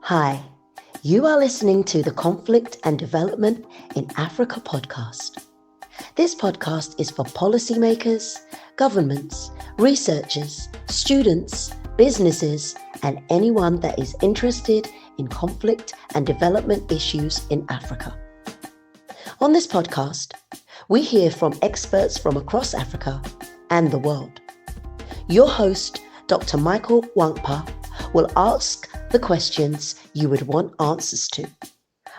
Hi, you are listening to the Conflict and Development in Africa podcast. This podcast is for policymakers, governments, researchers, students, businesses, and anyone that is interested in conflict and development issues in Africa. On this podcast, we hear from experts from across Africa and the world. Your host, Dr. Michael Nwankpa, will ask the questions you would want answers to.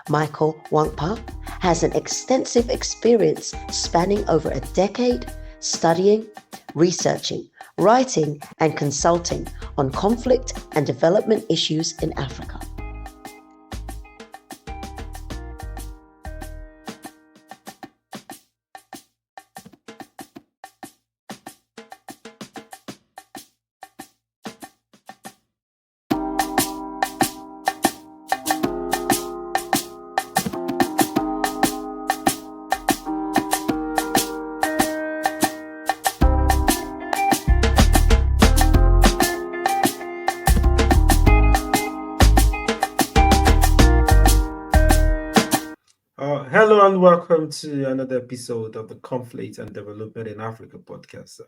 Michael Nwankpa has an extensive experience spanning over a decade studying, researching, writing, and consulting on conflict and development issues in Africa. Hello and welcome to another episode of the Conflict and Development in Africa podcast.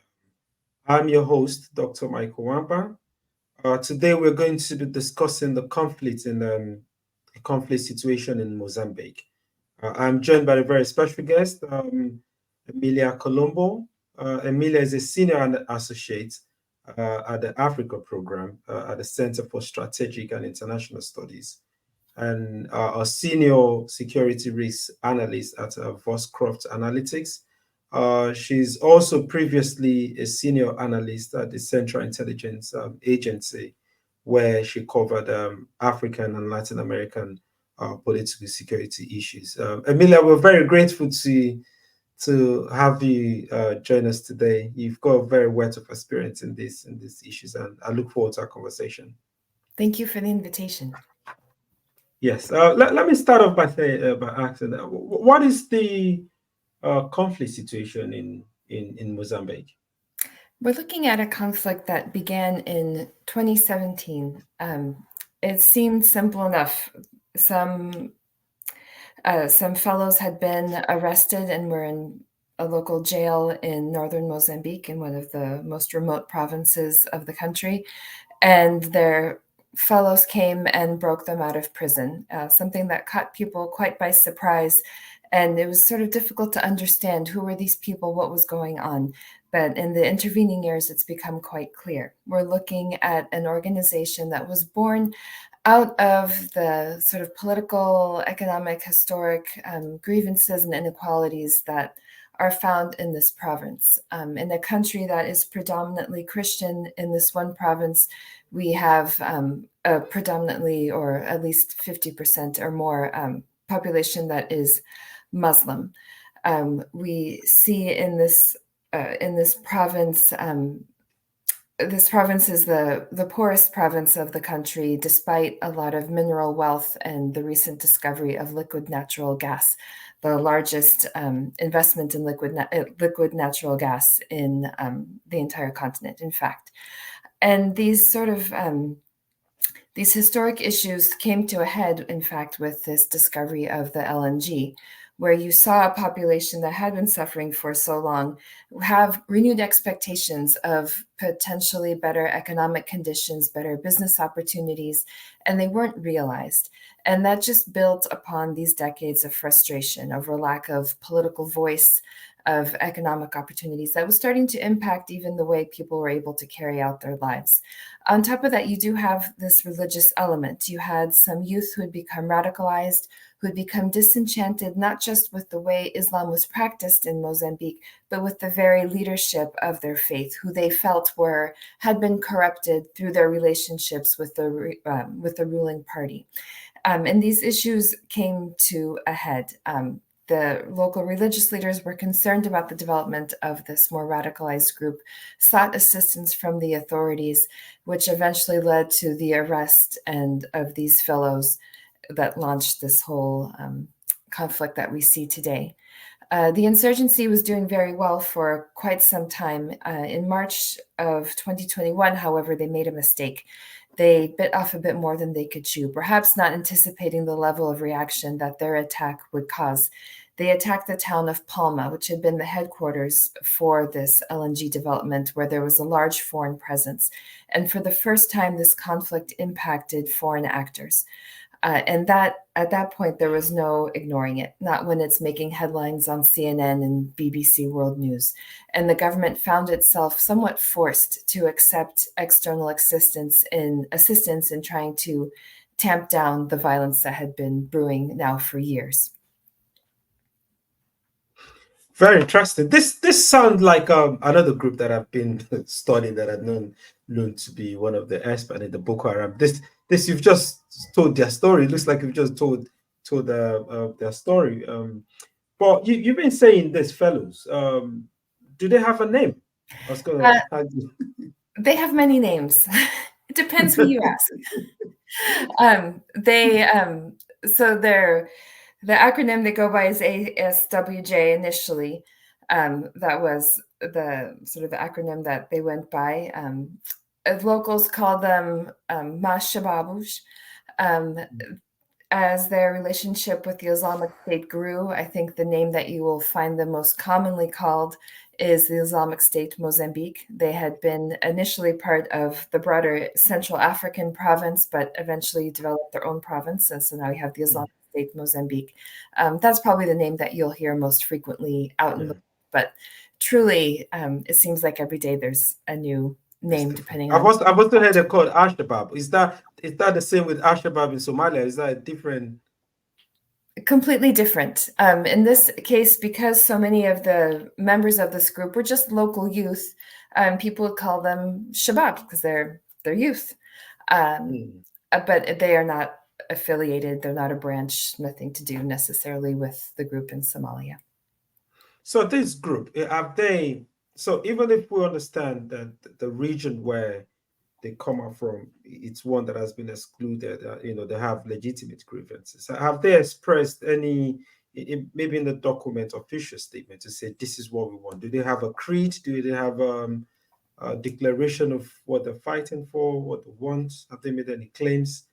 I'm your host, Dr. Michael Nwankpa. Today we're going to be discussing the conflict situation in Mozambique. I'm joined by a very special guest, Emilia Columbo. Emilia is a senior associate at the Africa program at the Center for Strategic and International Studies, and a senior security risk analyst at Voscroft Analytics. She's also previously a senior analyst at the Central Intelligence Agency, where she covered African and Latin American political security issues. Emilia, we're very grateful to have you join us today. You've got a very wealth of experience in these issues, and I look forward to our conversation. Thank you for the invitation. Yes. Let me start off by asking, what is the conflict situation in Mozambique? We're looking at a conflict that began in 2017. It seemed simple enough. Some fellows had been arrested and were in a local jail in northern Mozambique, in one of the most remote provinces of the country, and their fellows came and broke them out of prison, something that caught people quite by surprise. And it was sort of difficult to understand who were these people, what was going on. But in the intervening years, it's become quite clear. We're looking at an organization that was born out of the sort of political, economic, historic grievances and inequalities that are found in this province. In a country that is predominantly Christian, in this one province, we have a predominantly, or at least 50% or more, population that is Muslim. We see in this province, this province is the poorest province of the country, despite a lot of mineral wealth and the recent discovery of liquid natural gas, the largest investment in liquid natural gas in the entire continent, in fact. And these sort of these historic issues came to a head, in fact, with this discovery of the LNG, where you saw a population that had been suffering for so long have renewed expectations of potentially better economic conditions, better business opportunities, and they weren't realized. And that just built upon these decades of frustration over lack of political voice, of economic opportunities that was starting to impact even the way people were able to carry out their lives. On top of that, you do have this religious element. You had some youth who had become radicalized, who had become disenchanted, not just with the way Islam was practiced in Mozambique, but with the very leadership of their faith, who they felt had been corrupted through their relationships with the ruling party. And these issues came to a head. The local religious leaders were concerned about the development of this more radicalized group, sought assistance from the authorities, which eventually led to the arrest of these fellows that launched this whole conflict that we see today. The insurgency was doing very well for quite some time. In March of 2021, however, they made a mistake. they bit off a bit more than they could chew, perhaps not anticipating the level of reaction that their attack would cause. They attacked the town of Palma, which had been the headquarters for this LNG development, where there was a large foreign presence. And for the first time, this conflict impacted foreign actors. And that at that point, there was no ignoring it, not when it's making headlines on CNN and BBC World News. And the government found itself somewhat forced to accept external assistance in trying to tamp down the violence that had been brewing now for years. Very interesting. This sounds like another group that I've been studying, that I've known to be one of the experts in the Boko Haram. This you've just told their story. It looks like you've just told their story. But you've been saying this, fellows. Do they have a name? I was gonna. They have many names. It depends who you ask. So the acronym they go by is ASWJ initially. That was the sort of the acronym that they went by. Locals call them Mashababush. As their relationship with the Islamic State grew, I think the name that you will find them most commonly called is the Islamic State Mozambique. They had been initially part of the broader Central African province, but eventually developed their own province. And so now we have the Islamic State Mozambique. That's probably the name that you'll hear most frequently out in the world. But truly, it seems like every day there's a new name depending on. I've also heard it called Al-Shabaab. Is that the same with Al-Shabaab in Somalia? Is that different? Completely different. In this case, because so many of the members of this group were just local youth, people would call them Shabab because they're youth. But they are not affiliated. They're not a branch, nothing to do necessarily with the group in Somalia. So this group, have they, so even if we understand that the region where they come out from, it's one that has been excluded, they have legitimate grievances. Have they expressed any, maybe in the document, official statement to say, this is what we want? Do they have a creed? Do they have a declaration of what they're fighting for, what they want? Have they made any claims?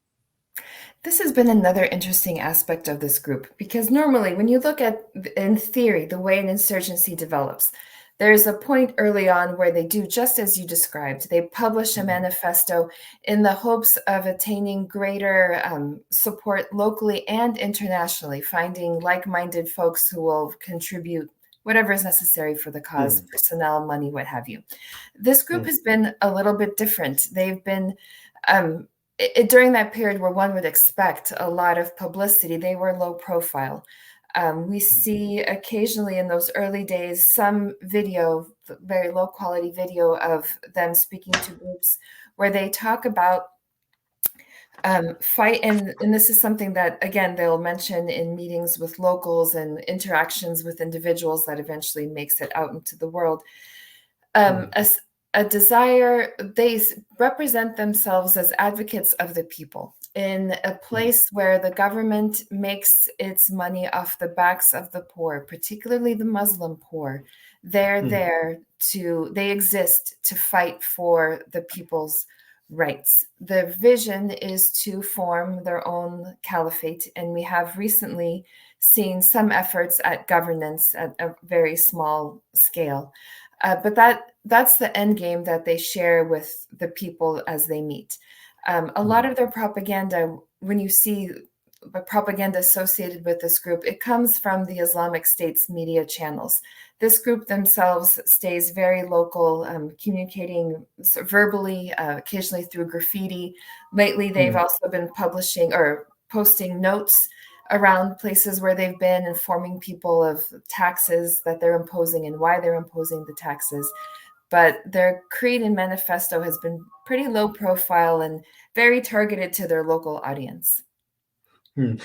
This has been another interesting aspect of this group, because normally when you look at, in theory, the way an insurgency develops, there's a point early on where they do just as you described. They publish a manifesto in the hopes of attaining greater support locally and internationally, finding like-minded folks who will contribute whatever is necessary for the cause, personnel, money, what have you. This group has been a little bit different. They've been, during that period where one would expect a lot of publicity, they were low profile. We see occasionally in those early days some video, very low quality video of them speaking to groups where they talk about fight. And this is something that, again, they'll mention in meetings with locals and interactions with individuals that eventually makes it out into the world. A desire, they represent themselves as advocates of the people in a place where the government makes its money off the backs of the poor, particularly the Muslim poor. They're there they exist to fight for the people's rights. The vision is to form their own caliphate, and we have recently seen some efforts at governance at a very small scale. But that's the end game that they share with the people as they meet. A lot of their propaganda, when you see the propaganda associated with this group, it comes from the Islamic State's media channels. This group themselves stays very local, communicating verbally, occasionally through graffiti. Lately, they've also been publishing or posting notes around places where they've been, informing people of taxes that they're imposing and why they're imposing the taxes. But their creed and manifesto has been pretty low profile and very targeted to their local audience.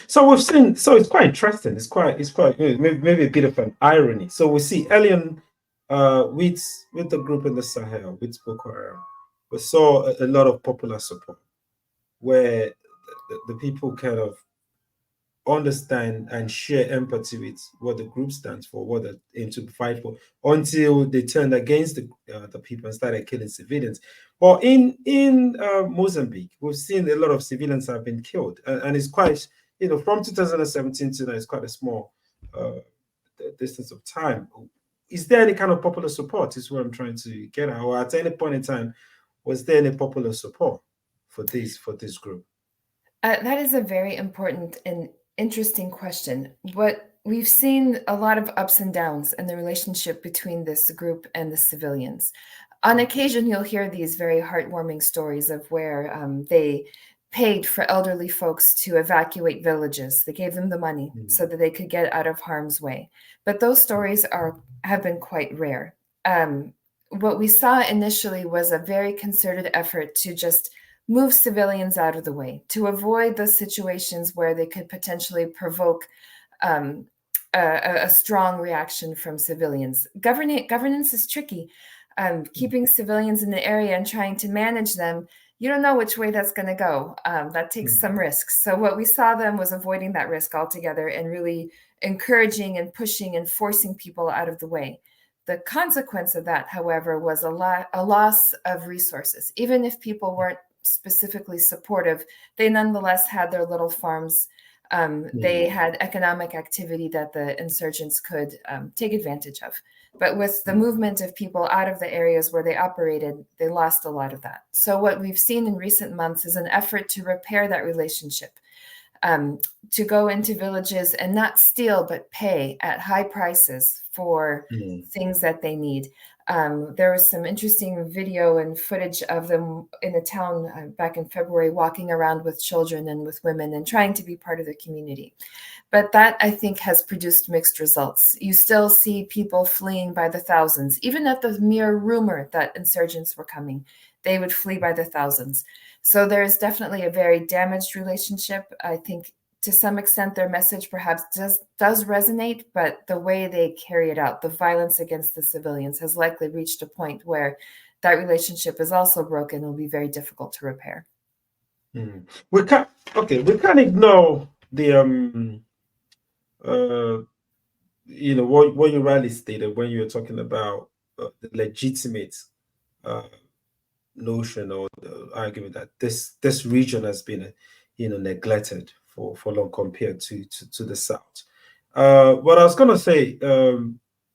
So we've seen, so it's quite interesting. It's quite maybe a bit of an irony. So we see early on with the group in the Sahel, with Boko Haram, we saw a lot of popular support where the people kind of understand and share empathy with what the group stands for, what they aim to fight for, until they turned against the people and started killing civilians. Well, in Mozambique, we've seen a lot of civilians have been killed, and it's quite, from 2017 to now, it's quite a small distance of time. Is there any kind of popular support? Is what I'm trying to get at. Or at any point in time, was there any popular support for this group? That is a very important and interesting question. What we've seen a lot of ups and downs in the relationship between this group and the civilians. On occasion, you'll hear these very heartwarming stories of where they paid for elderly folks to evacuate villages. They gave them the money so that they could get out of harm's way. But those stories have been quite rare. What we saw initially was a very concerted effort to just move civilians out of the way, to avoid those situations where they could potentially provoke a strong reaction from civilians. Governance is tricky. Keeping civilians in the area and trying to manage them, you don't know which way that's going to go. That takes some risks. So what we saw them was avoiding that risk altogether and really encouraging and pushing and forcing people out of the way. The consequence of that, however, was a loss of resources. Even if people weren't specifically supportive, they nonetheless had their little farms. They had economic activity that the insurgents could take advantage of. But with the movement of people out of the areas where they operated, they lost a lot of that. So what we've seen in recent months is an effort to repair that relationship, to go into villages and not steal, but pay at high prices for things that they need. There was some interesting video and footage of them in a town back in February, walking around with children and with women and trying to be part of the community. But that, I think, has produced mixed results. You still see people fleeing by the thousands. Even at the mere rumor that insurgents were coming, they would flee by the thousands. So there's definitely a very damaged relationship. I think to some extent their message perhaps does resonate, but the way they carry it out, the violence against the civilians, has likely reached a point where that relationship is also broken and will be very difficult to repair. We can't ignore the what you rightly stated when you were talking about the legitimate notion or the argument that this region has been neglected for long compared to the south. What I was going to say,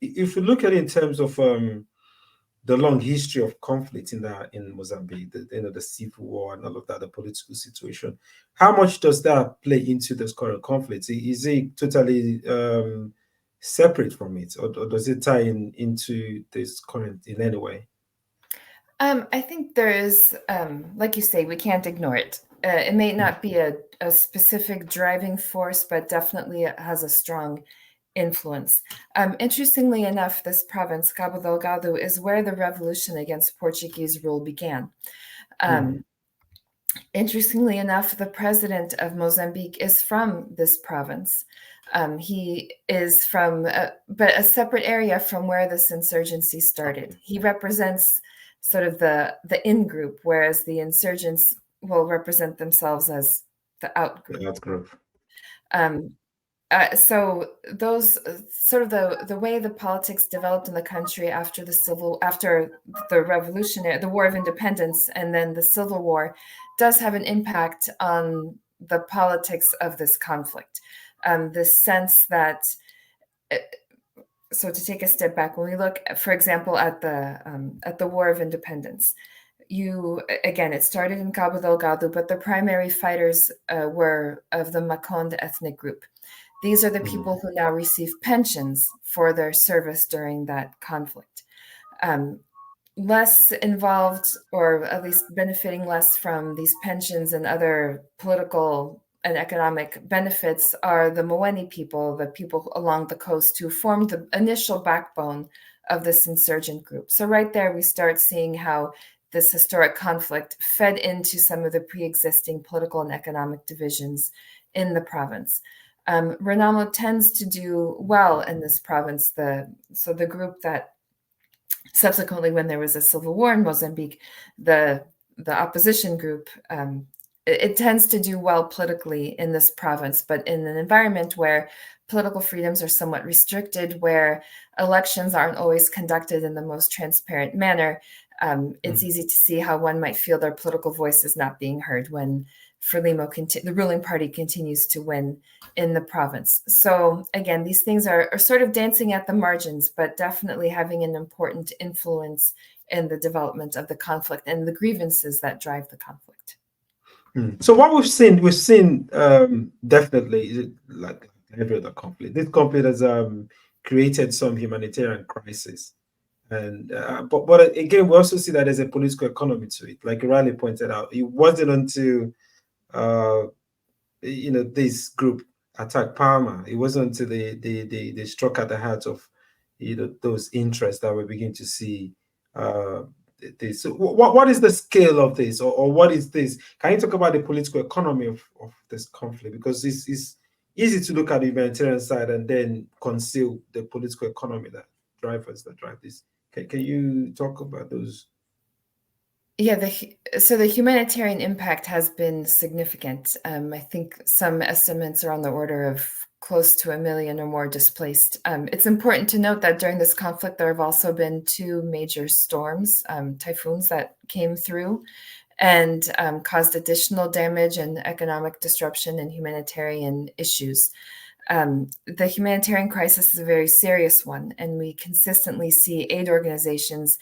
if you look at it in terms of the long history of conflict in Mozambique, the civil war and all of that, the political situation, how much does that play into this current conflict? Is it totally separate from it, or does it tie into this current in any way? I think there is, like you say, we can't ignore it. It may not be a specific driving force, but definitely it has a strong influence. Interestingly enough, this province, Cabo Delgado, is where the revolution against Portuguese rule began. Interestingly enough, the president of Mozambique is from this province. He is from, but a separate area from where this insurgency started. He represents sort of the in group, whereas the insurgents will represent themselves as the out group. The out group. So those sort of the way the politics developed in the country after the War of Independence, and then the Civil War, does have an impact on the politics of this conflict. The sense that. So to take a step back, when we look, for example, at the War of Independence, it started in Cabo Delgado, but the primary fighters were of the Makonde ethnic group. These are the people who now receive pensions for their service during that conflict. Less involved, or at least benefiting less from these pensions and other political and economic benefits, are the Mweni people, the people along the coast who formed the initial backbone of this insurgent group. So right there, we start seeing how this historic conflict fed into some of the pre-existing political and economic divisions in the province. Renamo tends to do well in this province. The group that subsequently, when there was a civil war in Mozambique, the opposition group it tends to do well politically in this province, but in an environment where political freedoms are somewhat restricted, where elections aren't always conducted in the most transparent manner, it's easy to see how one might feel their political voice is not being heard when Frelimo, the ruling party, continues to win in the province. So again, these things are sort of dancing at the margins, but definitely having an important influence in the development of the conflict and the grievances that drive the conflict. So what we've seen definitely, like every other conflict, this conflict has created some humanitarian crisis. And but again, we also see that there's a political economy to it. Like Riley pointed out, it wasn't until this group attacked Palmer, it wasn't until they struck at the heart of those interests that we begin to see this. So what is the scale of this, or what is this? Can you talk about the political economy of this conflict? Because it's easy to look at the humanitarian side and then conceal the political economy that drive this. Can you talk about those? Yeah, so the humanitarian impact has been significant. I think some estimates are on the order of close to 1 million or more displaced. It's important to note that during this conflict, there have also been 2 major storms, typhoons that came through and caused additional damage and economic disruption and humanitarian issues. The humanitarian crisis is a very serious one, and we consistently see aid organizations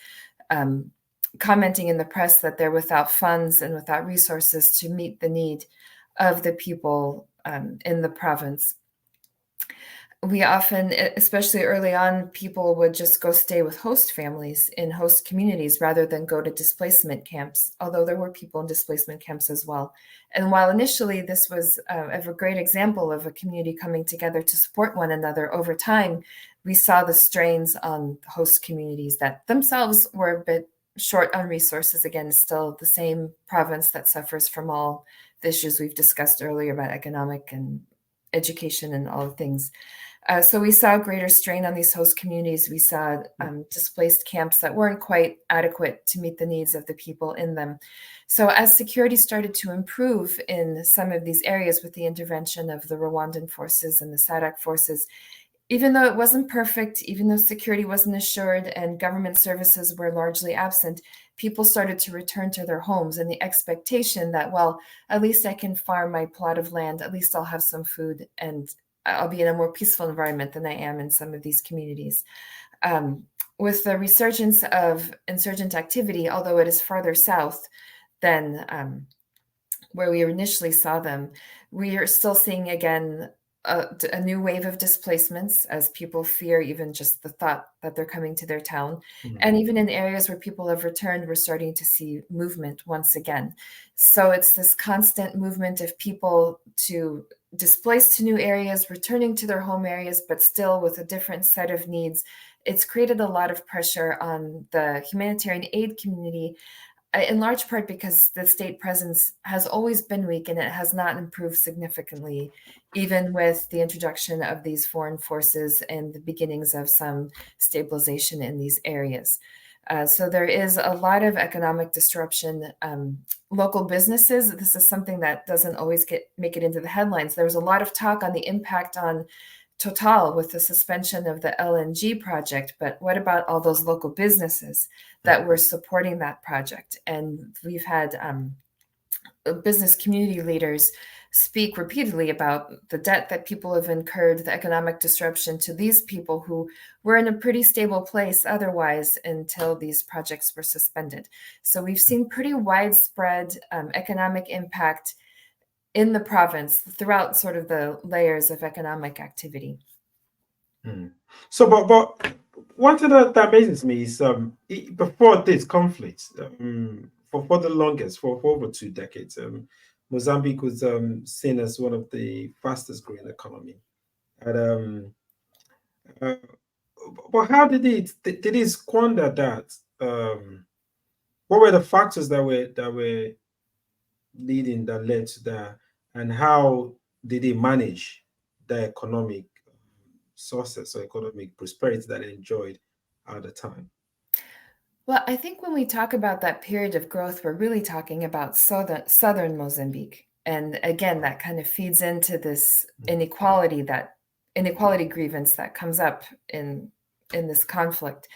commenting in the press that they're without funds and without resources to meet the need of the people in the province. We often, especially early on, people would just go stay with host families in host communities rather than go to displacement camps, although there were people in displacement camps as well. And while initially this was a great example of a community coming together to support one another, over time, we saw the strains on host communities that themselves were a bit short on resources. Again, still the same province that suffers from all the issues we've discussed earlier about economic and education and all the things. So we saw greater strain on these host communities. We saw displaced camps that weren't quite adequate to meet the needs of the people in them. So as security started to improve in some of these areas with the intervention of the Rwandan forces and the SADC forces, even though it wasn't perfect, even though security wasn't assured and government services were largely absent, people started to return to their homes in the expectation that, well, at least I can farm my plot of land, at least I'll have some food, and I'll be in a more peaceful environment than I am in some of these communities. With the resurgence of insurgent activity, although it is farther south than where we initially saw them, we are still seeing again a new wave of displacements as people fear even just the thought that they're coming to their town. And even in areas where people have returned, we're starting to see movement once again. So it's this constant movement of people to displaced to new areas, returning to their home areas, but still with a different set of needs. It's created a lot of pressure on the humanitarian aid community, in large part because the state presence has always been weak and it has not improved significantly, even with the introduction of these foreign forces and the beginnings of some stabilization in these areas. So there is a lot of economic disruption. Local businesses, this is something that doesn't always make it into the headlines. There was a lot of talk on the impact on Total with the suspension of the LNG project, but what about all those local businesses that were supporting that project? And we've had business community leaders speak repeatedly about the debt that people have incurred, the economic disruption to these people who were in a pretty stable place otherwise until these projects were suspended. So we've seen pretty widespread economic impact in the province throughout sort of the layers of economic activity. So, but one thing that amazes me is before this conflict, for the longest, for over 2 decades, Mozambique was seen as one of the fastest growing economy. And but how did it squander that? What were the factors that were led to that, and how did they manage the economic sources or economic prosperity that they enjoyed at the time? Well, I think when we talk about that period of growth, we're really talking about southern Mozambique. And again, that kind of feeds into this inequality grievance that comes up in this conflict.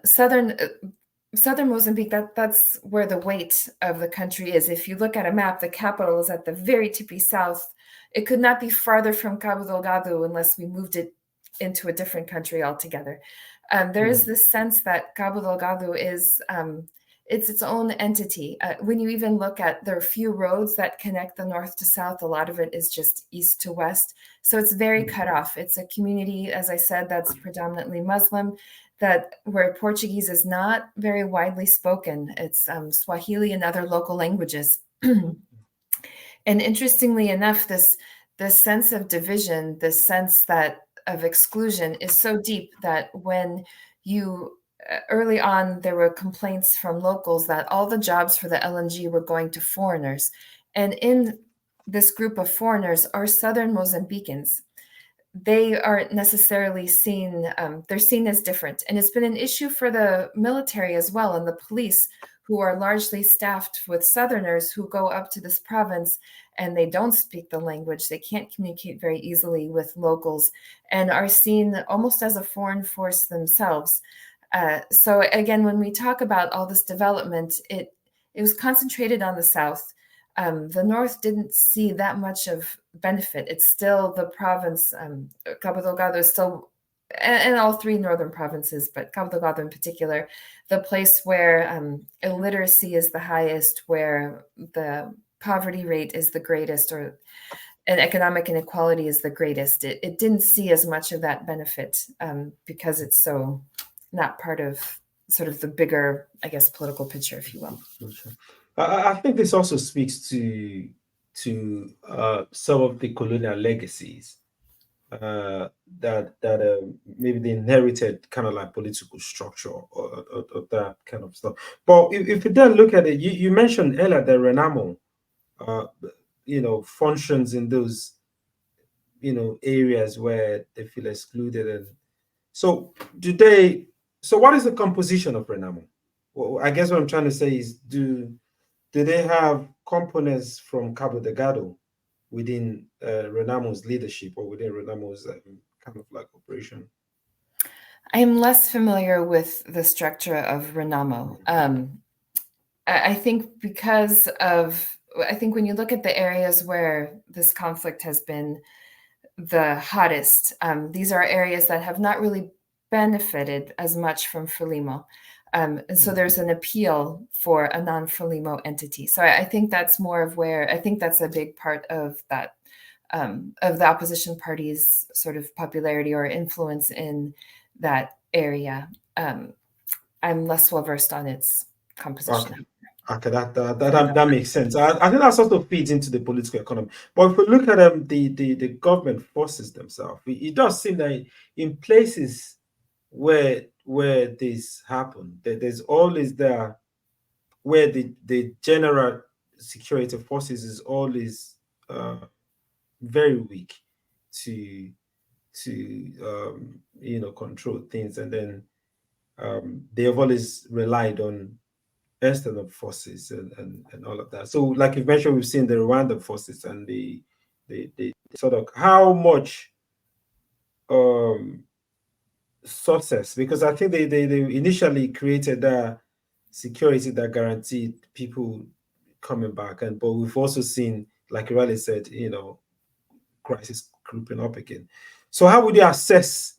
Southern Mozambique, that's where the weight of the country is. If you look at a map, the capital is at the very tippy south. It could not be farther from Cabo Delgado unless we moved it into a different country altogether. There is this sense that Cabo Delgado is it's its own entity. When you even look at, there are few roads that connect the north to south. A lot of it is just east to west. So it's very cut off. It's a community, as I said, that's predominantly Muslim, where Portuguese is not very widely spoken. It's Swahili and other local languages. And interestingly enough, this sense of division, this sense of exclusion is so deep that when you early on, there were complaints from locals that all the jobs for the LNG were going to foreigners. And in this group of foreigners are Southern Mozambicans. They aren't necessarily seen, they're seen as different. And it's been an issue for the military as well, and the police, who are largely staffed with Southerners who go up to this province and they don't speak the language. They can't communicate very easily with locals and are seen almost as a foreign force themselves. So again, when we talk about all this development, it was concentrated on the south. The north didn't see that much of benefit. It's still the province, Cabo Delgado is still, and all three northern provinces, but Cabo Delgado in particular, the place where illiteracy is the highest, where the poverty rate is the greatest, and economic inequality is the greatest. It didn't see as much of that benefit because it's so not part of sort of the bigger, I guess, political picture, if you will. I think this also speaks to some of the colonial legacies that maybe they inherited, kind of like political structure or that kind of stuff. But if you then look at it, you mentioned earlier that Renamo, functions in those, areas where they feel excluded, and so So what is the composition of Renamo? Well, I guess what I'm trying to say is, do they have components from Cabo Delgado within Renamo's leadership or within Renamo's kind of like operation? I'm less familiar with the structure of Renamo. I think when you look at the areas where this conflict has been the hottest, these are areas that have not really benefited as much from Frelimo. And so there's an appeal for a non-Frelimo entity. So I think that's that's a big part of that, of the opposition party's sort of popularity or influence in that area. I'm less well versed on its composition. Okay, that makes sense. I think that also feeds into the political economy. But if we look at the government forces themselves, it does seem that in places where this happened, there's always where the general security forces is always very weak to control things, and then they have always relied on external forces and all of that. So, like you mentioned, we've seen the Rwandan forces and the sort of how much success, because I think they initially created that security that guaranteed people coming back, but we've also seen, like Riley said, crisis creeping up again. So how would you assess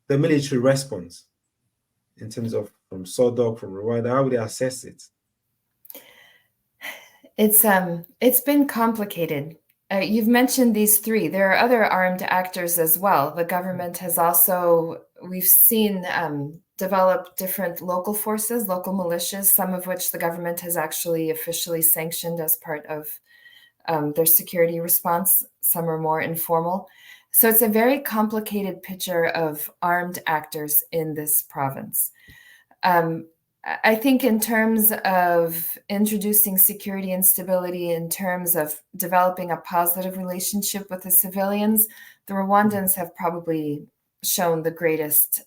the military response in terms of from SODOC, from Rwanda? How would you assess it? It's been complicated. You've mentioned these three. There are other armed actors as well. The government has also, we've seen develop different local forces, local militias, some of which the government has actually officially sanctioned as part of their security response. Some are more informal. So it's a very complicated picture of armed actors in this province. I think in terms of introducing security and stability, in terms of developing a positive relationship with the civilians, the Rwandans have probably shown the greatest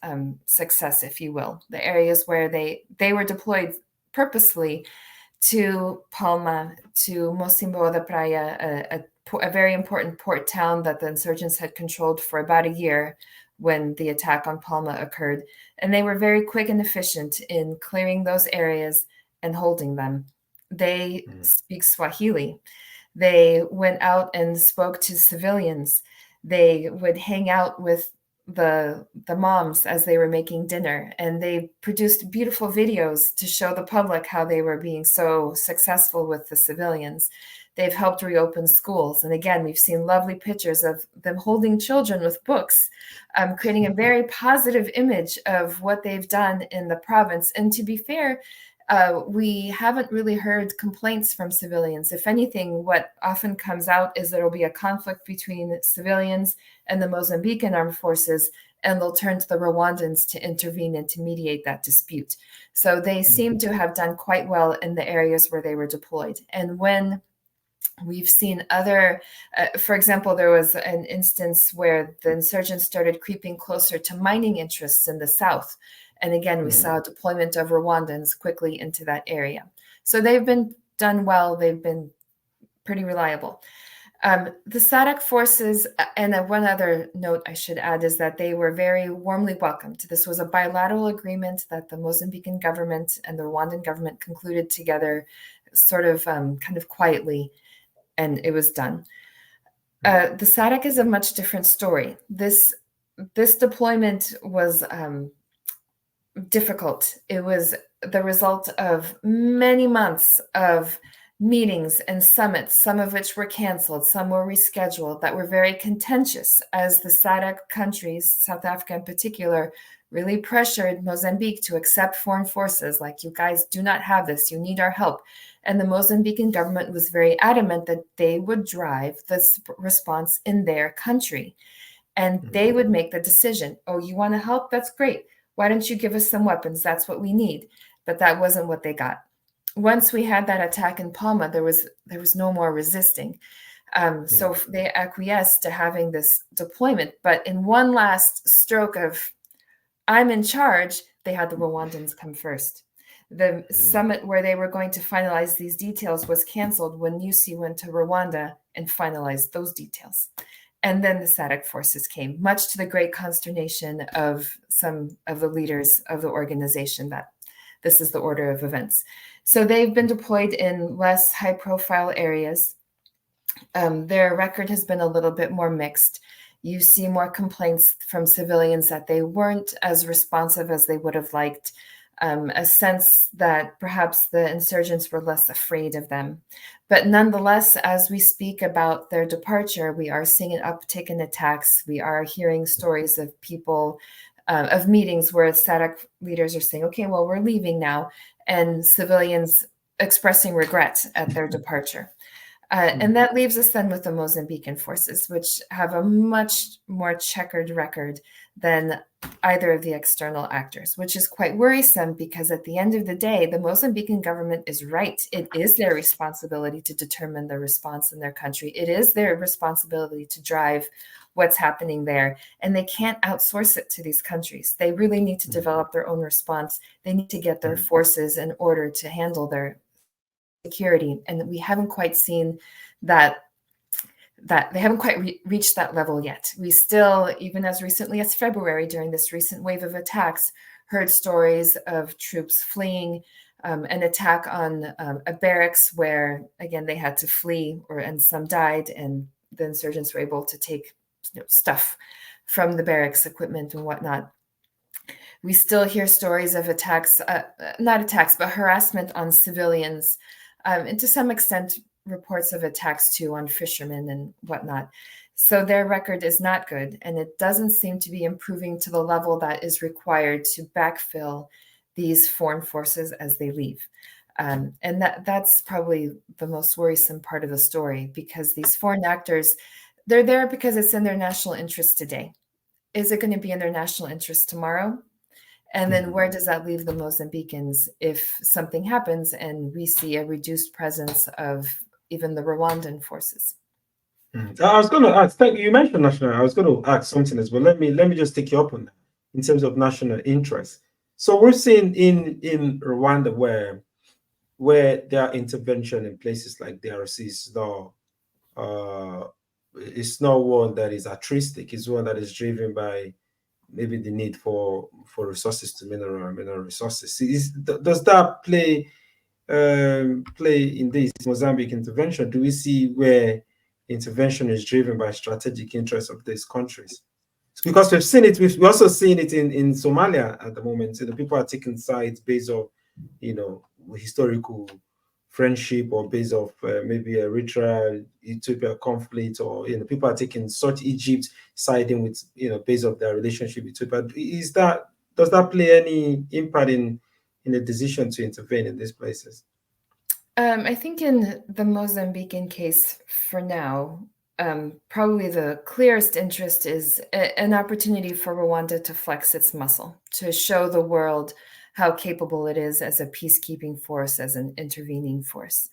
success, if you will. The areas where they were deployed purposely to Palma, to Mocimboa da Praia, a very important port town that the insurgents had controlled for about a year when the attack on Palma occurred. And they were very quick and efficient in clearing those areas and holding them. They speak Swahili. They went out and spoke to civilians. They would hang out with the moms as they were making dinner, and they produced beautiful videos to show the public how they were being so successful with the civilians. They've helped reopen schools, and again, we've seen lovely pictures of them holding children with books, creating a very positive image of what they've done in the province. And to be fair, we haven't really heard complaints from civilians. If anything, what often comes out is there will be a conflict between civilians and the Mozambican armed forces, and they'll turn to the Rwandans to intervene and to mediate that dispute. So they seem to have done quite well in the areas where they were deployed. And when we've seen other, for example, there was an instance where the insurgents started creeping closer to mining interests in the south. And again, we saw a deployment of Rwandans quickly into that area. So they've been done well. They've been pretty reliable. The SADC forces, and one other note I should add is that they were very warmly welcomed. This was a bilateral agreement that the Mozambican government and the Rwandan government concluded together, sort of kind of quietly, and it was done. The SADC is a much different story. This deployment was difficult. It was the result of many months of meetings and summits, some of which were canceled, some were rescheduled, that were very contentious as the SADC countries, South Africa in particular, really pressured Mozambique to accept foreign forces, like, you guys do not have this, you need our help. And the Mozambican government was very adamant that they would drive this response in their country. And they would make the decision, oh, you want to help? That's great. Why don't you give us some weapons? That's what we need. But that wasn't what they got. Once we had that attack in Palma, there was no more resisting. So they acquiesced to having this deployment. But in one last stroke of, I'm in charge, they had the Rwandans come first. The summit where they were going to finalize these details was canceled when Nyusi went to Rwanda and finalized those details. And then the SADC forces came, much to the great consternation of some of the leaders of the organization, that this is the order of events. So they've been deployed in less high-profile areas. Their record has been a little bit more mixed. You see more complaints from civilians that they weren't as responsive as they would have liked, a sense that perhaps the insurgents were less afraid of them. But nonetheless, as we speak about their departure, we are seeing an uptick in attacks. We are hearing stories of people, of meetings where SADC leaders are saying, okay, well, we're leaving now, and civilians expressing regret at their departure. And that leaves us then with the Mozambican forces, which have a much more checkered record than either of the external actors, which is quite worrisome because at the end of the day, the Mozambican government is right. It is their responsibility to determine the response in their country. It is their responsibility to drive what's happening there. And they can't outsource it to these countries. They really need to develop their own response. They need to get their forces in order to handle their security, and we haven't quite seen that they haven't quite reached that level yet. We still, even as recently as February, during this recent wave of attacks, heard stories of troops fleeing, an attack on a barracks where, again, they had to flee, and some died, and the insurgents were able to take stuff from the barracks, equipment and whatnot. We still hear stories of attacks, not attacks, but harassment on civilians, and to some extent, reports of attacks too on fishermen and whatnot. So their record is not good, and it doesn't seem to be improving to the level that is required to backfill these foreign forces as they leave. And that's probably the most worrisome part of the story, because these foreign actors, they're there because it's in their national interest today. Is it going to be in their national interest tomorrow? And then where does that leave the Mozambicans if something happens and we see a reduced presence of even the Rwandan forces? I was going to ask. Thank you. You mentioned national. I was going to ask something as well. Let me just take you up on that in terms of national interest. So we're seeing in Rwanda where their intervention in places like DRC uh, is not one that is altruistic. It's one that is driven by maybe the need for resources to mineral resources. Does that play in this Mozambique intervention? Do we see where intervention is driven by strategic interests of these countries? Because we've seen it, we've also seen it in Somalia at the moment. So the people are taking sides based on, historical friendship or based of maybe Eritrea, Ethiopia conflict, or people are taking such Egypt siding with based of their relationship with Ethiopia. Does that play any impact in the decision to intervene in these places? I think in the Mozambican case for now, probably the clearest interest is an opportunity for Rwanda to flex its muscle, to show the world how capable it is as a peacekeeping force, as an intervening force.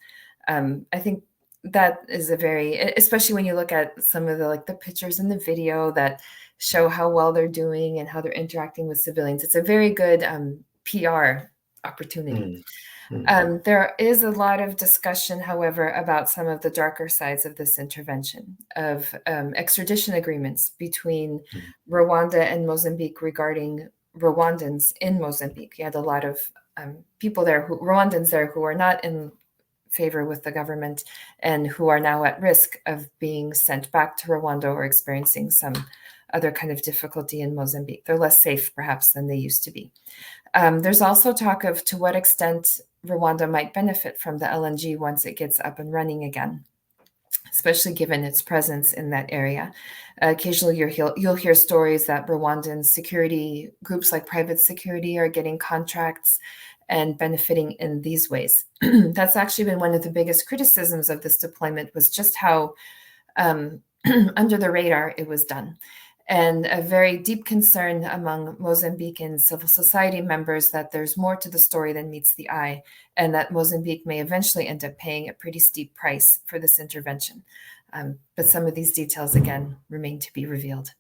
I think that is especially when you look at some of the pictures in the video that show how well they're doing and how they're interacting with civilians. It's a very good PR opportunity. There is a lot of discussion, however, about some of the darker sides of this intervention, of extradition agreements between Rwanda and Mozambique regarding Rwandans in Mozambique. You had a lot of people there, Rwandans there, who are not in favor with the government and who are now at risk of being sent back to Rwanda or experiencing some other kind of difficulty in Mozambique. They're less safe, perhaps, than they used to be. There's also talk of to what extent Rwanda might benefit from the LNG once it gets up and running again, especially given its presence in that area. Occasionally, you'll hear stories that Rwandan security groups like private security are getting contracts and benefiting in these ways. That's actually been one of the biggest criticisms of this deployment, was just how under the radar it was done. And a very deep concern among Mozambican civil society members that there's more to the story than meets the eye, and that Mozambique may eventually end up paying a pretty steep price for this intervention. But some of these details, again, remain to be revealed.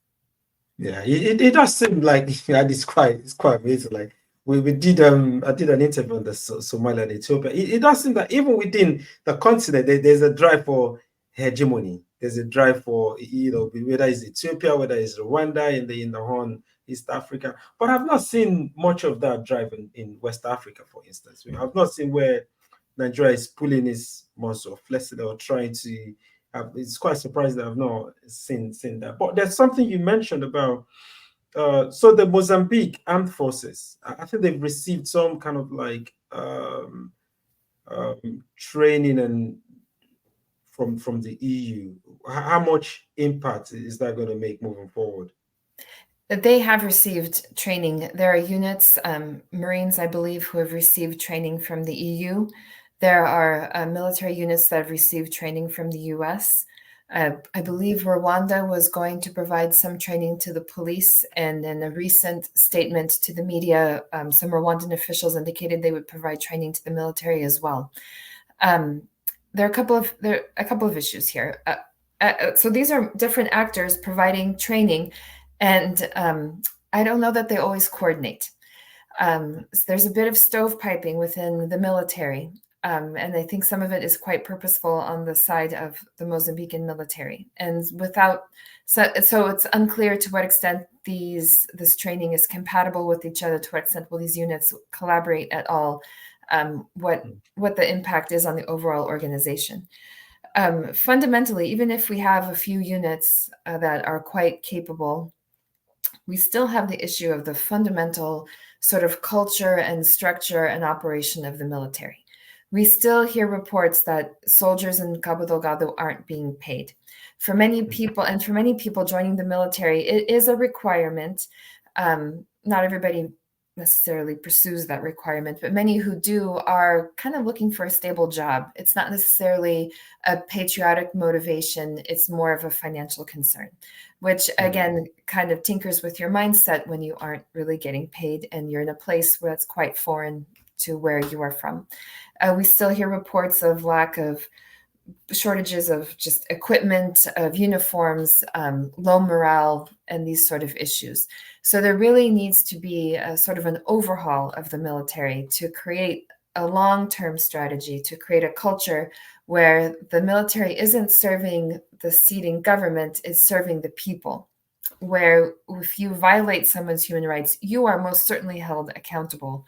Yeah, it does seem like it's quite amazing. Like we did I did an interview on the Somalia and Ethiopia. It does seem that even within the continent there's a drive for hegemony. There's a drive for whether it's Ethiopia, whether it's Rwanda in the Horn, East Africa. But I've not seen much of that drive in West Africa, for instance. I've not seen where Nigeria is pulling its muscle, flexing or trying to. It's quite surprising that I've not seen that. But there's something you mentioned about. So the Mozambique armed forces, I think they've received some kind of like training and from the EU. How much impact is that going to make moving forward? They have received training. There are units, Marines, I believe, who have received training from the EU. There are military units that have received training from the US. I believe Rwanda was going to provide some training to the police, and in a recent statement to the media, some Rwandan officials indicated they would provide training to the military as well. There are a couple of issues here. So these are different actors providing training, and I don't know that they always coordinate. There's a bit of stovepiping within the military, and I think some of it is quite purposeful on the side of the Mozambican military. And so it's unclear to what extent this training is compatible with each other, to what extent will these units collaborate at all, what the impact is on the overall organization. Fundamentally, even if we have a few units that are quite capable, we still have the issue of the fundamental sort of culture and structure and operation of the military. We still hear reports that soldiers in Cabo Delgado aren't being paid. For many people joining the military, it is a requirement. Not everybody necessarily pursues that requirement, but many who do are kind of looking for a stable job. It's not necessarily a patriotic motivation. It's more of a financial concern, which again kind of tinkers with your mindset when you aren't really getting paid and you're in a place where it's quite foreign to where you are from. We still hear reports of lack of shortages of just equipment, of uniforms, low morale, and these sort of issues. So there really needs to be a sort of an overhaul of the military to create a long-term strategy, to create a culture where the military isn't serving the seating government, it's serving the people, where if you violate someone's human rights, you are most certainly held accountable.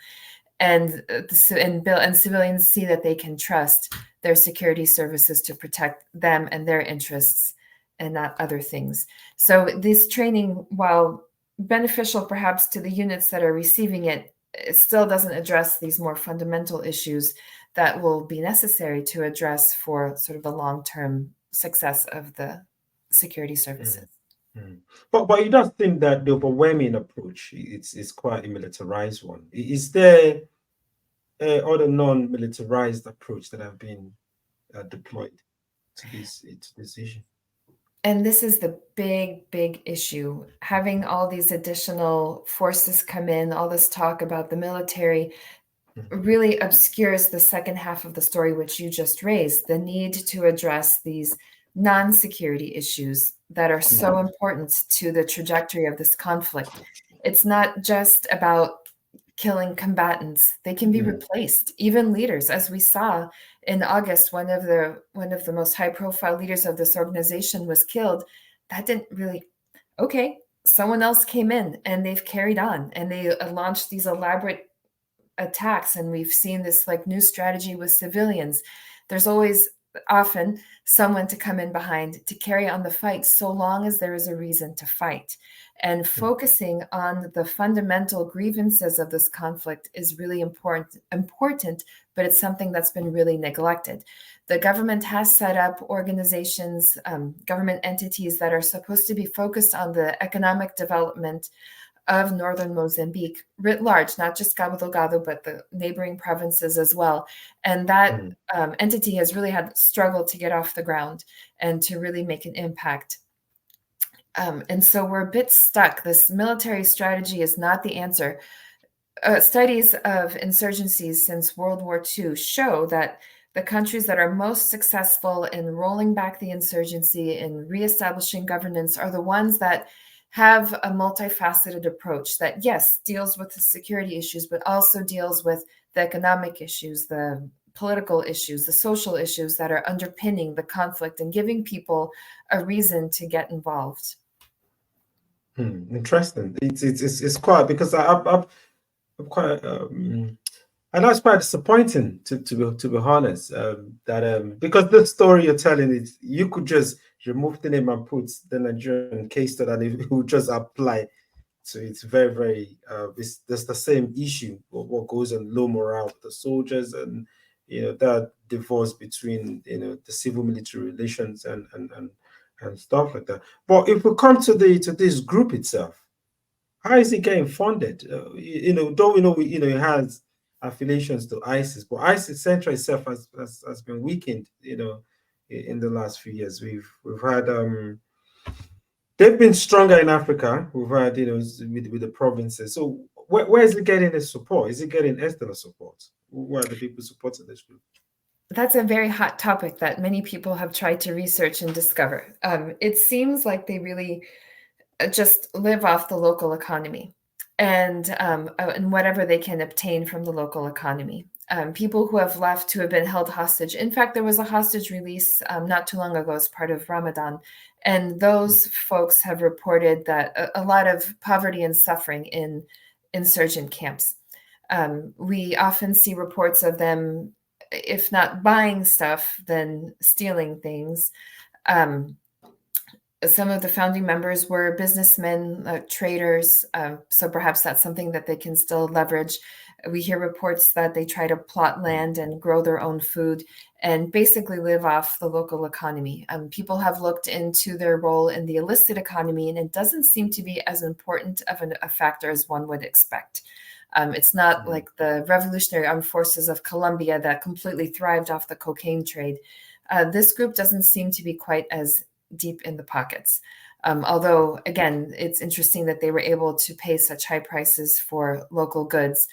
And civilians see that they can trust their security services to protect them and their interests and not other things. So this training, while beneficial perhaps to the units that are receiving it, it still doesn't address these more fundamental issues that will be necessary to address for sort of the long-term success of the security services. But you don't think that the overwhelming approach is quite a militarized one? Is there other non-militarized approach that have been deployed to this issue? And this is the big issue. Having all these additional forces come in, all this talk about the military really obscures the second half of the story, which you just raised, the need to address these non-security issues that are so important to the trajectory of this conflict. It's not just about killing combatants. They can be replaced, even leaders, as we saw in August. One of the most high-profile leaders of this organization was killed. That didn't really, okay, someone else came in and they've carried on and they launched these elaborate attacks, and we've seen this like new strategy with civilians. There's always often someone to come in behind to carry on the fight, so long as there is a reason to fight. And focusing on the fundamental grievances of this conflict is really important, but it's something that's been really neglected. The government has set up organizations, government entities that are supposed to be focused on the economic development of northern Mozambique writ large, not just Cabo Delgado, but the neighboring provinces as well. And that entity has really had struggled to get off the ground and to really make an impact. And so we're a bit stuck. This military strategy is not the answer. Studies of insurgencies since World War II show that the countries that are most successful in rolling back the insurgency and reestablishing governance are the ones that have a multifaceted approach that, yes, deals with the security issues, but also deals with the economic issues, the political issues, the social issues that are underpinning the conflict and giving people a reason to get involved. Interesting. It's quite, because I'm quite and that's quite disappointing to be honest. That because the story you're telling, it you could just remove the name and put the Nigerian case study and it would just apply. So it's very there's the same issue of what goes on, low morale with the soldiers, and that divorce between the civil military relations and stuff like that. But if we come to this group itself, how is it getting funded? Though we know it has affiliations to ISIS, but ISIS Central itself has been weakened. In the last few years, we've had they've been stronger in Africa. We've had with the provinces. So where is it getting its support? Is it getting external support? Who are the people supporting this group? That's a very hot topic that many people have tried to research and discover. It seems like they really just live off the local economy and whatever they can obtain from the local economy. People who have left, who have been held hostage. In fact, there was a hostage release not too long ago as part of Ramadan. And those folks have reported that a lot of poverty and suffering in insurgent camps. We often see reports of them, if not buying stuff, then stealing things. Some of the founding members were businessmen, traders, so perhaps that's something that they can still leverage. We hear reports that they try to plot land and grow their own food and basically live off the local economy. People have looked into their role in the illicit economy, and it doesn't seem to be as important of a factor as one would expect. It's not like the Revolutionary Armed Forces of Colombia that completely thrived off the cocaine trade. This group doesn't seem to be quite as deep in the pockets. Although, again, it's interesting that they were able to pay such high prices for local goods.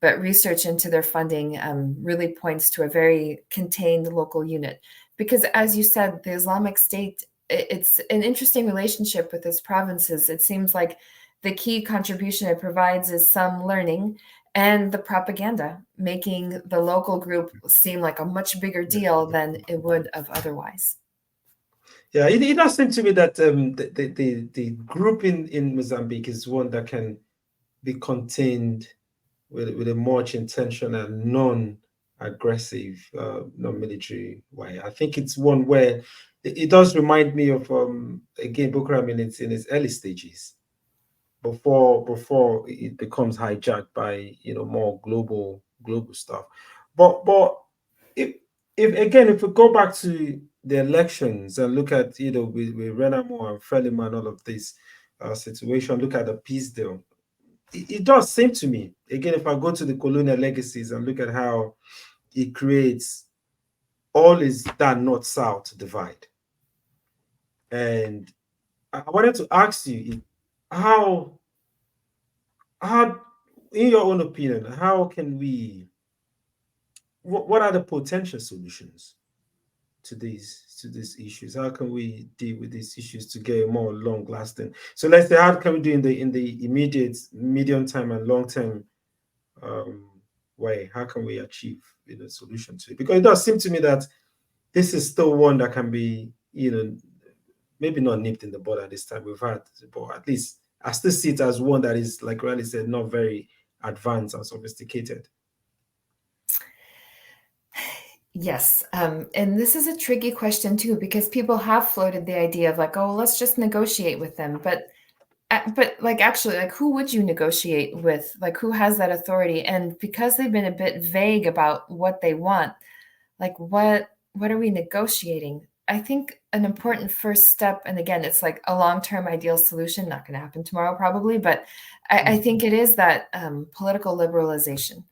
But research into their funding really points to a very contained local unit, because as you said, the Islamic State, it's an interesting relationship with its provinces. It seems like the key contribution it provides is some learning and the propaganda, making the local group seem like a much bigger deal than it would have otherwise. Yeah, it does seem to me that the group in Mozambique is one that can be contained with a much intentional, non-aggressive, non-military way. I think it's one where it does remind me of again Boko Haram in its early stages, before it becomes hijacked by more global stuff. But if we go back to the elections and look at with Renamo and Frelimo and all of this situation, look at the peace deal. It does seem to me, again, if I go to the colonial legacies and look at how it creates all is that north-south divide. And I wanted to ask you how, in your own opinion, how can what are the potential solutions to these issues? How can we deal with these issues to get more long lasting? So let's say, how can we do in the immediate, medium time and long term way? How can we achieve solution to it? Because it does seem to me that this is still one that can be maybe not nipped in the bud at this time. We've had, but at least I still see it as one that is, like Riley said, not very advanced and sophisticated. Yes. And this is a tricky question too, because people have floated the idea of like, oh, let's just negotiate with them. But like, actually, like, who would you negotiate with? Like, who has that authority? And because they've been a bit vague about what they want, like, what are we negotiating? I think an important first step, and again, it's like a long-term ideal solution, not going to happen tomorrow probably, but I think it is that political liberalization,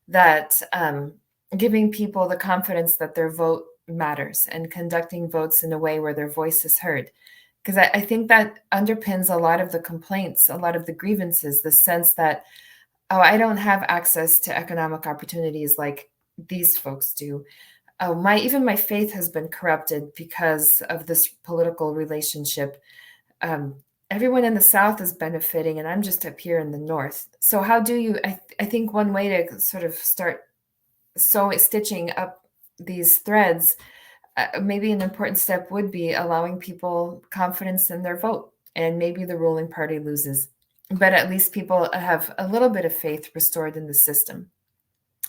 that giving people the confidence that their vote matters and conducting votes in a way where their voice is heard. Because I think that underpins a lot of the complaints, a lot of the grievances, the sense that, oh, I don't have access to economic opportunities like these folks do. Oh, even my faith has been corrupted because of this political relationship. Everyone in the South is benefiting, and I'm just up here in the North. So how do you? I think one way to sort of start stitching up these threads, maybe an important step would be allowing people confidence in their vote, and maybe the ruling party loses, but at least people have a little bit of faith restored in the system.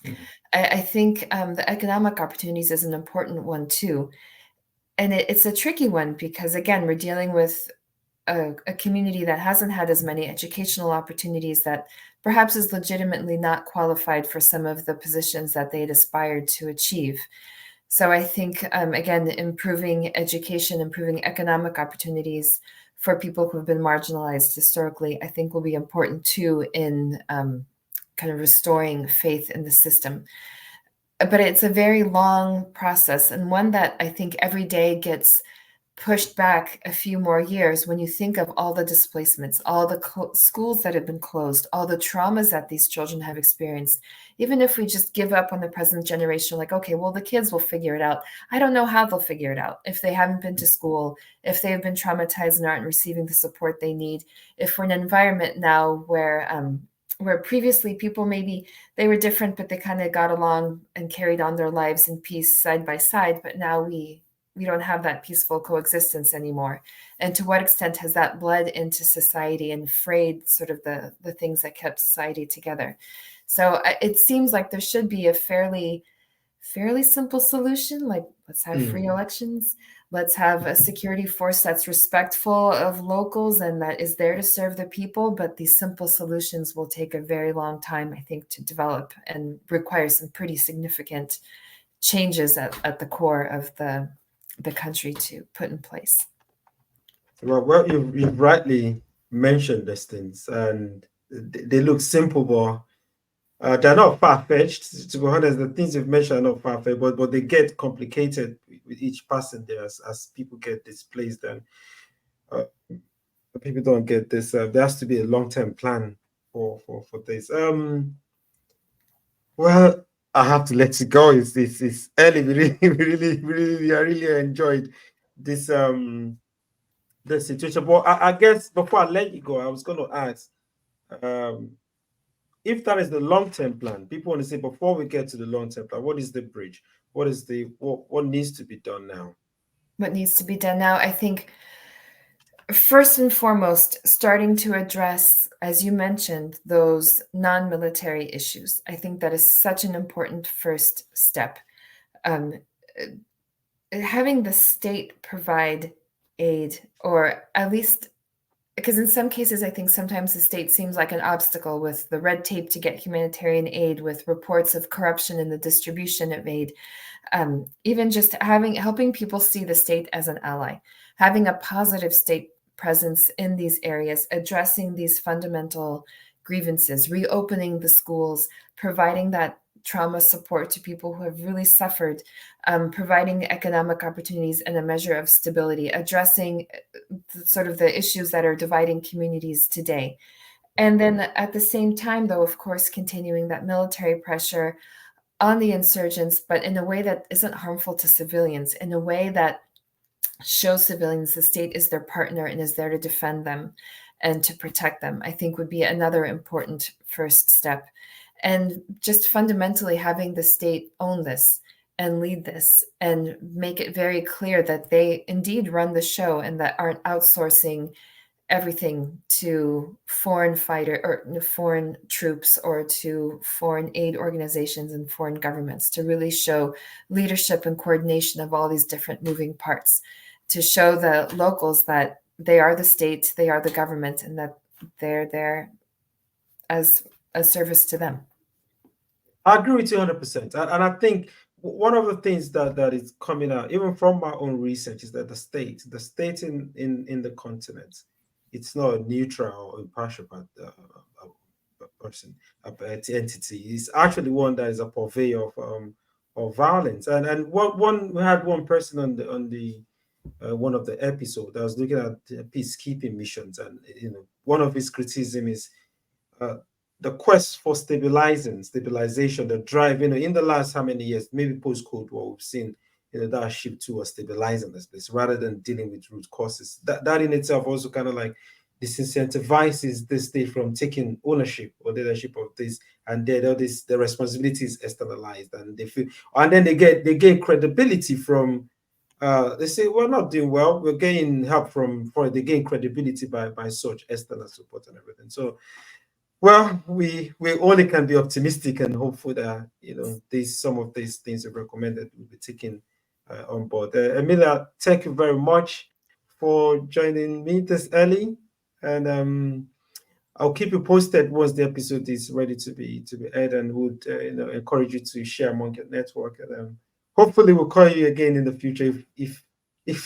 Mm-hmm. I think the economic opportunities is an important one too. And it's a tricky one because, again, we're dealing with a community that hasn't had as many educational opportunities, that perhaps is legitimately not qualified for some of the positions that they'd aspired to achieve. So I think, again, improving education, improving economic opportunities for people who have been marginalized historically, I think will be important too in kind of restoring faith in the system. But it's a very long process, and one that I think every day gets pushed back a few more years when you think of all the displacements, all the schools that have been closed, all the traumas that these children have experienced. Even if we just give up on the present generation, like, okay, well, the kids will figure it out. I don't know how they'll figure it out if they haven't been to school, if they've been traumatized and aren't receiving the support they need, if we're in an environment now where previously people, maybe they were different, but they kind of got along and carried on their lives in peace side by side. But now we don't have that peaceful coexistence anymore. And to what extent has that bled into society and frayed sort of the things that kept society together? So it seems like there should be a fairly simple solution, like let's have free elections. Let's have a security force that's respectful of locals and that is there to serve the people. But these simple solutions will take a very long time, I think, to develop and require some pretty significant changes at the core of the country to put in place. Well, you've rightly mentioned these things, and they look simple, but they're not far-fetched. To be honest, the things you've mentioned are not far-fetched, but they get complicated with each person there as people get displaced and people don't get this. There has to be a long-term plan for this. Well, I have to let you go. It's early. I really enjoyed this the situation. But I guess before I let you go, I was going to ask, if that is the long-term plan. People want to say, before we get to the long-term plan, what is the bridge? What is the what needs to be done now? What needs to be done now? I think first and foremost, starting to address, as you mentioned, those non-military issues. I think that is such an important first step. Having the state provide aid, or at least, because in some cases, I think sometimes the state seems like an obstacle with the red tape to get humanitarian aid, with reports of corruption in the distribution of aid. Even just helping people see the state as an ally, having a positive state presence in these areas, addressing these fundamental grievances, reopening the schools, providing that trauma support to people who have really suffered, providing economic opportunities and a measure of stability, addressing sort of the issues that are dividing communities today. And then at the same time, though, of course, continuing that military pressure on the insurgents, but in a way that isn't harmful to civilians, in a way that shows civilians the state is their partner and is there to defend them and to protect them, I think would be another important first step. And just fundamentally having the state own this and lead this and make it very clear that they indeed run the show and that aren't outsourcing everything to foreign troops or to foreign aid organizations and foreign governments, to really show leadership and coordination of all these different moving parts, to show the locals that they are the state, they are the government, and that they're there as a service to them. I agree with you 100%. And I think one of the things that is coming out, even from my own research, is that the state in the continent, it's not a neutral or impartial person, entity. It's actually one that is a purveyor of violence. And we had one person on the one of the episodes that was looking at peacekeeping missions, and one of his criticism is the quest for stabilization, the drive. In the last how many years, maybe post-Cold War, we've seen that shift towards stabilizing this place rather than dealing with root causes. That in itself also kind of like disincentivizes the state from taking ownership or leadership of this, and then the responsibility is externalized, and they feel, and then they gain credibility from. They say we're not doing well. We're getting help from they gain credibility by such external support and everything. So, well, we only can be optimistic and hopeful that some of these things are recommended will be taken on board. Emilia, thank you very much for joining me this early, and I'll keep you posted once the episode is ready to be aired, and would encourage you to share among your network, and hopefully we'll call you again in the future if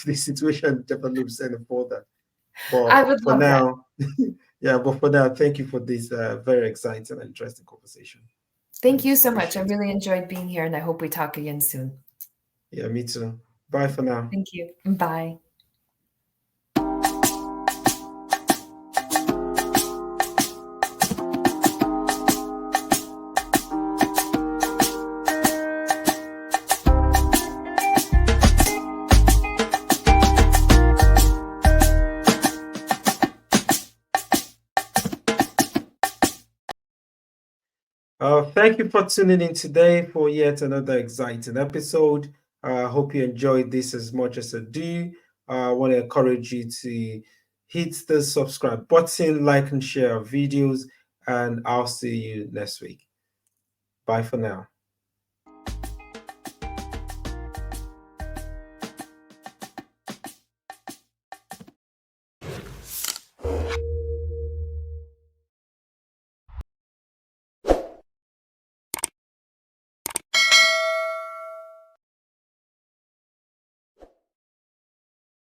the situation develops any further. But I would for love now, yeah. But for now, thank you for this very exciting and interesting conversation. Thank you so much. I really enjoyed being here, and I hope we talk again soon. Yeah, me too. Bye for now. Thank you. Bye. Thank you for tuning in today for yet another exciting episode. I hope you enjoyed this as much as I do. I want to encourage you to hit the subscribe button, like and share our videos, and I'll see you next week. Bye for now.